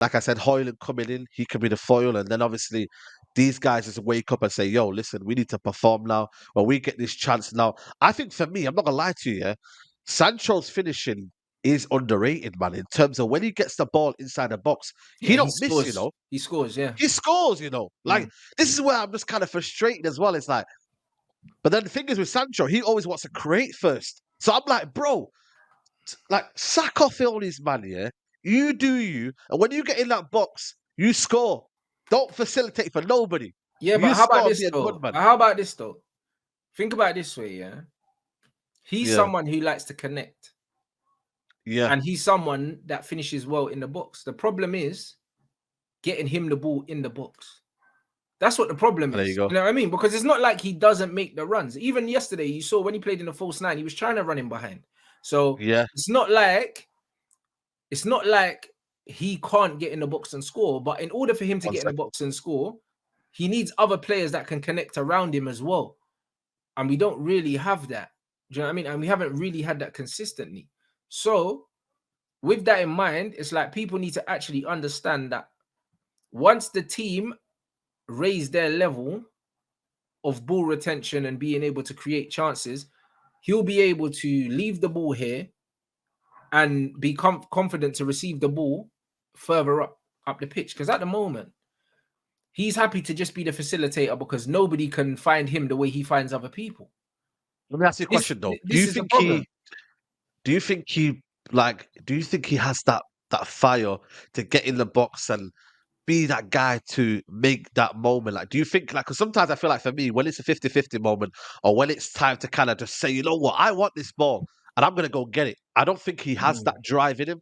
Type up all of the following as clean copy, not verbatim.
like I said, Hoyland coming in, he can be the foil, and then obviously these guys just wake up and say, "Yo, listen, we need to perform now. When we get this chance now." I think for me, I'm not gonna lie to you, yeah, Sancho's finishing is underrated, man. In terms of when he gets the ball inside the box, Yeah, he he don't miss, scores. He scores. Yeah. He scores, Like Mm. this is where I'm just kind of frustrated as well. It's like, but then the thing is with Sancho, he always wants to create first. So I'm like, bro, like sack off all these man, yeah. You do you, and when you get in that box, you score. Don't facilitate for nobody. Yeah, but You how about score and this be a good though? man. How about this though? Think about it this way, yeah. He's Yeah, someone who likes to connect, yeah. and he's someone that finishes well in the box. The problem is getting him the ball in the box. That's what the problem There you is. go. You know what I mean? Because it's not like he doesn't make the runs. Even yesterday, you saw when he played in the false nine, he was trying to run him behind. So Yeah, it's not like he can't get in the box and score. But in order for him to one get in the second. box and score, he needs other players that can connect around him as well. And we don't really have that. Do you know what I mean? And we haven't really had that consistently. So with that in mind, it's like people need to actually understand that once the team raise their level of ball retention and being able to create chances, he'll be able to leave the ball here and be confident to receive the ball further up the pitch. Because at the moment, he's happy to just be the facilitator because nobody can find him the way he finds other people. Let me ask you a This question though. this is the problem. Do you think he do you think he has that fire to get in the box and be that guy to make that moment? Like, do you think, like, because sometimes I feel like for me, when it's a 50-50 moment or when it's time to kind of just say, you know what, I want this ball and I'm going to go get it, I don't think he has that Mm. drive in him.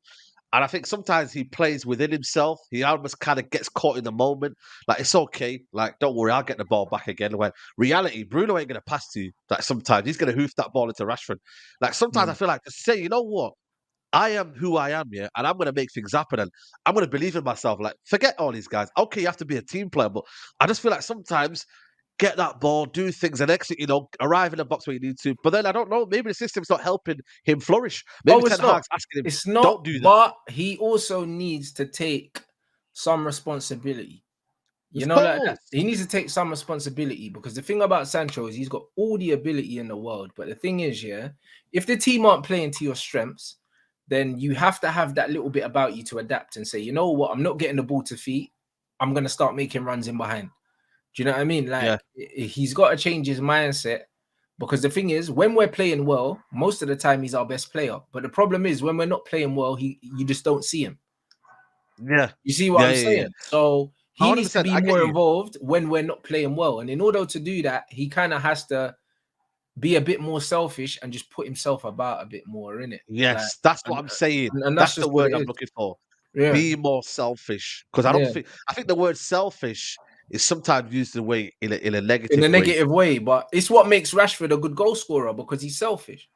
And I think sometimes he plays within himself. He almost kind of gets caught in the moment. Like, it's okay. Like, don't worry, I'll get the ball back again. When reality, Bruno ain't going to pass to you. Like, sometimes he's going to hoof that ball into Rashford. Like, sometimes I Mm. feel like to say, you know what? I am who I am, yeah, and I'm gonna make things happen, and I'm gonna believe in myself. Like, forget all these guys. Okay, you have to be a team player, but I just feel like sometimes get that ball, do things, and exit. Arrive in the box where you need to. But then I don't know. Maybe the system's not helping him flourish. Maybe Oh, Ten it's not. Hag's asking him, It's not, "Don't do that." but he also needs to take some responsibility. You Of know, like that. course. He needs to take some responsibility because the thing about Sancho is he's got all the ability in the world. But the thing is, yeah, if the team aren't playing to your strengths, then you have to have that little bit about you to adapt and say, you know what, I'm not getting the ball to feet. I'm gonna start making runs in behind. Do you know what I mean? Like Yeah, he's got to change his mindset because the thing is, when we're playing well, most of the time he's our best player. But the problem is when we're not playing well, you just don't see him. yeah, You see what yeah, I'm yeah, yeah. saying? So he needs to 100%. be I get more you. involved when we're not playing well. And in order to do that, he kind of has to be a bit more selfish and just put himself about a bit more in it. Like, Yes, that's what and, I'm saying. and that's That's the just what word it I'm is. looking for. Yeah. Be more selfish, because Yeah. I think the word selfish is sometimes used the way in a In a negative way. negative way, but it's what makes Rashford a good goal scorer because he's selfish.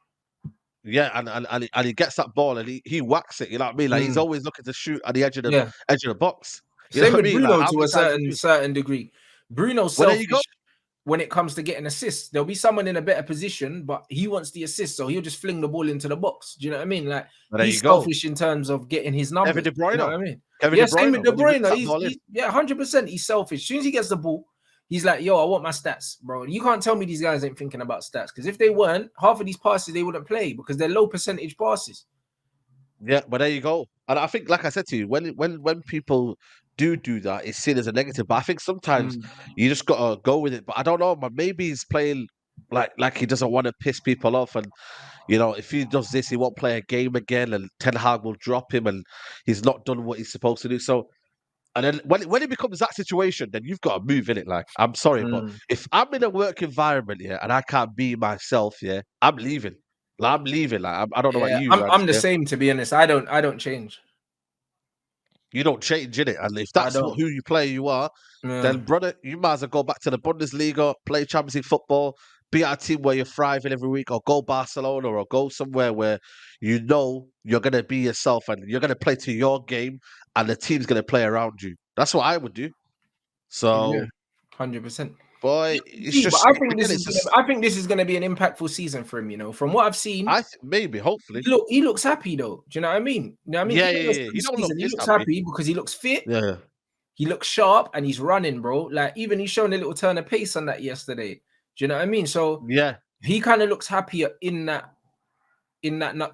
Yeah, and he gets that ball and he whacks it. You know what I mean? Like he's Mm. always looking to shoot at the Yeah. edge of the box. You know Same what I with mean? Like Bruno how to many a times you certain do? certain degree. Bruno's Well, there you go. selfish when it comes to getting assists. There'll be someone in a better position, but he wants the assist, so he'll just fling the ball into the box. Do you know what I mean? Like Well, there you he's go. selfish in terms of getting his Kevin numbers. De You know Bruyne. what I mean? Kevin De Yeah, same with Bruyne De when he rips Bruyne. that He's, ball in. he's yeah, 100%. He's selfish. As soon as he gets the ball, he's like, "Yo, I want my stats, bro." You can't tell me these guys ain't thinking about stats because if they weren't, half of these passes they wouldn't play because they're low percentage passes. Yeah, but there you go. And I think, like I said to you, when people do that, it's seen as a negative. But I think sometimes Mm. you just gotta go with it. But I don't know, man. Maybe he's playing like he doesn't want to piss people off, and if he does this, he won't play a game again, and Ten Hag will drop him, and he's not done what he's supposed to do. So, and then when it becomes that situation, then you've got to move in it. Like, I'm sorry, but Mm. if I'm in a work environment here and I can't be myself, yeah, I'm leaving. Like, I'm leaving. Like, I don't know about Yeah, you, I'm Rants, the yeah. same to be honest. I don't change. You don't change in it, and if I that's don't. who you play, you are, Yeah. then brother, you might as well go back to the Bundesliga, play Champions League football, be at a team where you're thriving every week, or go Barcelona, or go somewhere where you know you're gonna be yourself and you're gonna play to your game, and the team's gonna play around you. That's what I would do. Yeah. So 100%. boy, it's See, but just I think again, this is it's gonna. just I think this is gonna be an impactful season for him. You know, from what I've seen, maybe, hopefully, he looks happy though. Do you know what I mean? You know what I mean? yeah, Even yeah, this yeah. He don't look preseason, he looks happy. happy because he looks fit. Yeah, He looks sharp and he's running, bro. Like even he's showing a little turn of pace on that yesterday. Do you know what I mean? So yeah, he kind of looks happier in that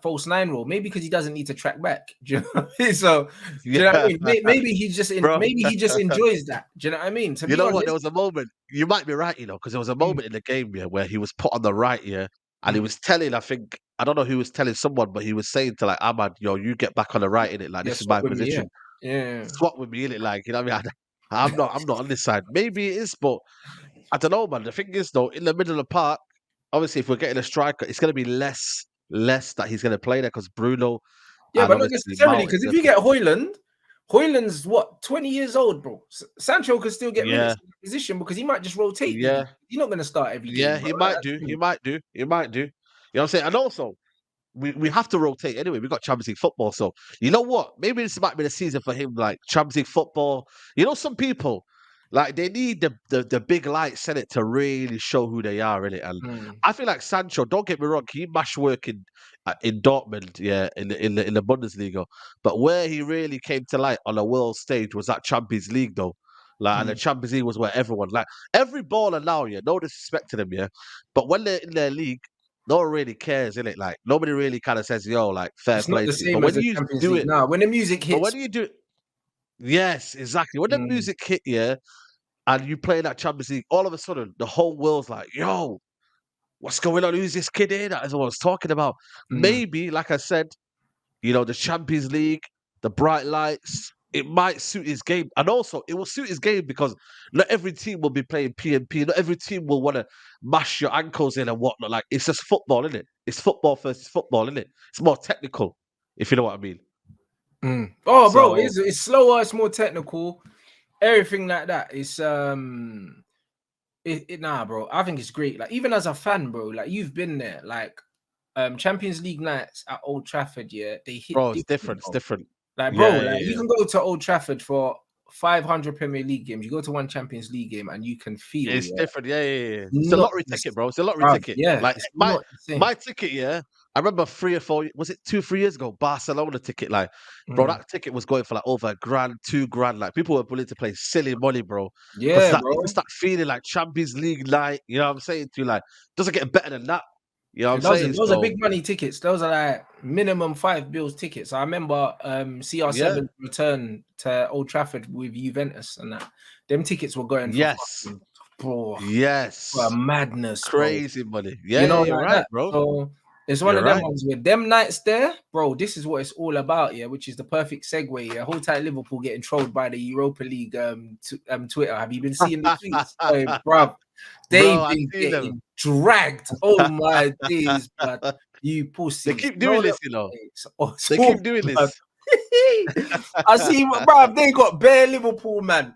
false nine role. Maybe because he doesn't need to track back. Do you know what I mean? So do you know what I yeah, mean? Maybe he just bro. maybe he just enjoys that. Do you know what I mean? To You be know what? There honest. was a moment. You might be right, because there was a Mm, moment in the game, where he was put on the right, and he mm. was telling. I think I don't know who was telling someone, but he was saying to like Ahmad, "Yo, you get back on the right in it. Like Yeah, this is swap my with me. Yeah, position. yeah. Swap with me in it. Like you know what I mean? I'm not on this side. Maybe it is, but I don't know, man. The thing is, though, in the middle of the park, obviously, if we're getting a striker, it's going to be less that he's going to play there because Bruno Yeah, and but not obviously necessarily Mount is because if going you to. get Hoyland's what 20 years old, bro. Sancho could still get Yeah, minutes in the position because he might just rotate the yeah, league. He's not going to start every yeah. game, bro. He Like, might that's do. He me. might do. He might do. You know what I'm saying? And also, we have to rotate anyway. We've got Champions League football. So you know what? Maybe this might be the season for him, like Champions League football. Some people like they need the big lights in it to really show who they are in it. And Mm, I feel like Sancho, don't get me wrong, he mashed work in Dortmund, yeah, in the Bundesliga. But where he really came to light on a world stage was that Champions League though. Like and the mm. Champions League was where everyone like every baller now, no disrespect to them, yeah. But when they're in their league, no one really cares, innit? Like nobody really kind of says, "Yo, like fair It's not play the to you." But same as when the you Champions do League. it, Now, when the music but hits, when you do it, yes, exactly. When the mm, music hit, and you play that Champions League, all of a sudden the whole world's like, "Yo, what's going on? Who's this kid here that everyone's talking about?" mm, Maybe, like I said, the Champions League, the bright lights. It might suit his game, and also it will suit his game because not every team will be playing PNP. Not every team will want to mash your ankles in and whatnot. Like it's just football, isn't it? It's football versus football, isn't it? It's more technical, if you know what I mean. mm. Oh, bro, So it's slower. It's more technical. Everything like that. It's nah, bro. I think it's great. Like even as a fan, bro. Like you've been there. Like Champions League nights at Old Trafford. Yeah, they hit bro, it's different, different. It's bro. different. Like, bro, Yeah, like yeah, you yeah. can go to Old Trafford for 500 Premier League games. You go to one Champions League game and you can feel, It's yeah, different. Yeah, yeah, yeah. It's a not lottery this, ticket, bro. It's a lottery bruv, ticket. yeah, Like it's my not the same. my ticket, yeah. I remember 3 or 4. Was it 2, 3 years ago? Barcelona ticket, like, bro, Mm. that ticket was going for like over a grand, 2 grand. Like people were willing to pay silly money, bro. Because Yeah, that it just bro. that feeling like Champions League night. You know what I'm saying to you? Like, doesn't get better than that. You know what I'm And those are saying? those are So big money tickets. Those are like minimum 5 bills tickets. I remember yeah, CR7 return to Old Trafford with Juventus and that. Them tickets were going for yes, fucking bro, for a yes, madness, bro. crazy money. Yeah, You yeah, know, you're like right, that. bro. So it's one You're of them right. ones where them nights there, bro. This is what it's all about, yeah. Which is the perfect segue. Yeah, whole time Liverpool getting trolled by the Europa League Twitter. Have you been seeing the tweets, bruv? Bro, They've I been see them. getting dragged. Oh my days, but you They pussies. keep You know doing that this, you know. it's They awesome, keep doing bruv. this. I see, bruv. They got bare Liverpool, man.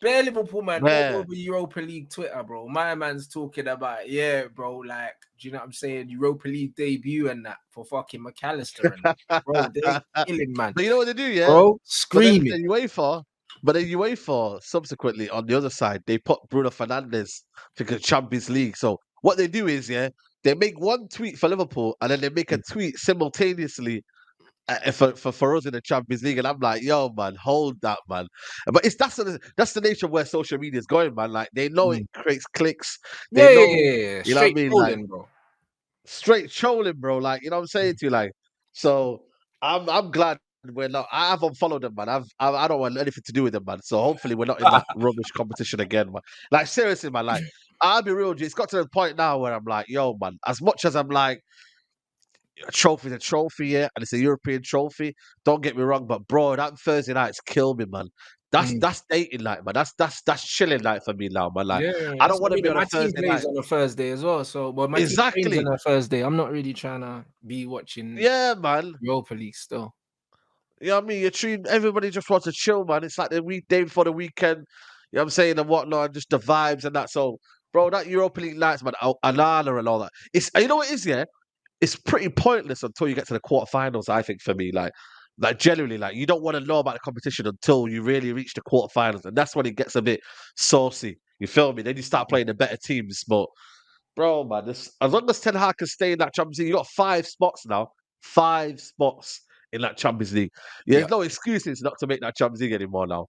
Bare Liverpool man all Man, over Europa League Twitter, bro. My man's talking about, yeah, bro. Like, do you know what I'm saying? Europa League debut and that for fucking McAllister and that, bro. They're but killing, man, you know what they do, yeah? bro. But then Screaming. UEFA subsequently on the other side, they put Bruno Fernandes to the Champions League. So what they do is, yeah, they make one tweet for Liverpool and then they make a tweet simultaneously for us in the Champions League, and I'm like, yo, man, hold that, man. But that's the nature of where social media is going, man. Like they know it Mm. creates clicks. They Yeah, yeah, know, yeah, yeah. you know what I Straight mean? Like trolling, bro. straight trolling, bro. Like you know what I'm saying to you, like. So I'm glad we're not. I have unfollowed them, man. I don't want anything to do with them, man. So hopefully we're not in that rubbish competition again, man. Like seriously, man. Like I'll be real, G. It's got to the point now where I'm like, yo, man. As much as I'm like a trophy's a trophy, yeah, and it's a European trophy. Don't get me wrong, but bro, that Thursday nights kill me, man. That's Mm. that's dating night, man. That's chilling night for me now, man. Like Yeah, I that's don't what want I to mean. be on a My team Thursday plays night. on a Thursday as well. So, but my team trains on Exactly. a Thursday. I'm not really trying to be watching Yeah, man. Europa League still. You know what I mean? You're treating everybody just wants to chill, man. It's like the weekday before the weekend. You know what I'm saying and whatnot, and just the vibes and that. So, bro, that Europa League nights, man, Alana and all that. It's you know what it is, yeah. It's pretty pointless until you get to the quarterfinals. I think for me, like generally, like you don't want to know about the competition until you really reach the quarterfinals, and that's when it gets a bit saucy. You feel me? Then you start playing the better teams. But bro, man, as long as Ten Hag can stay in that Champions League, you got 5 spots now. 5 spots in that Champions League. Yeah, Yeah. there's no excuses not to make that Champions League anymore now.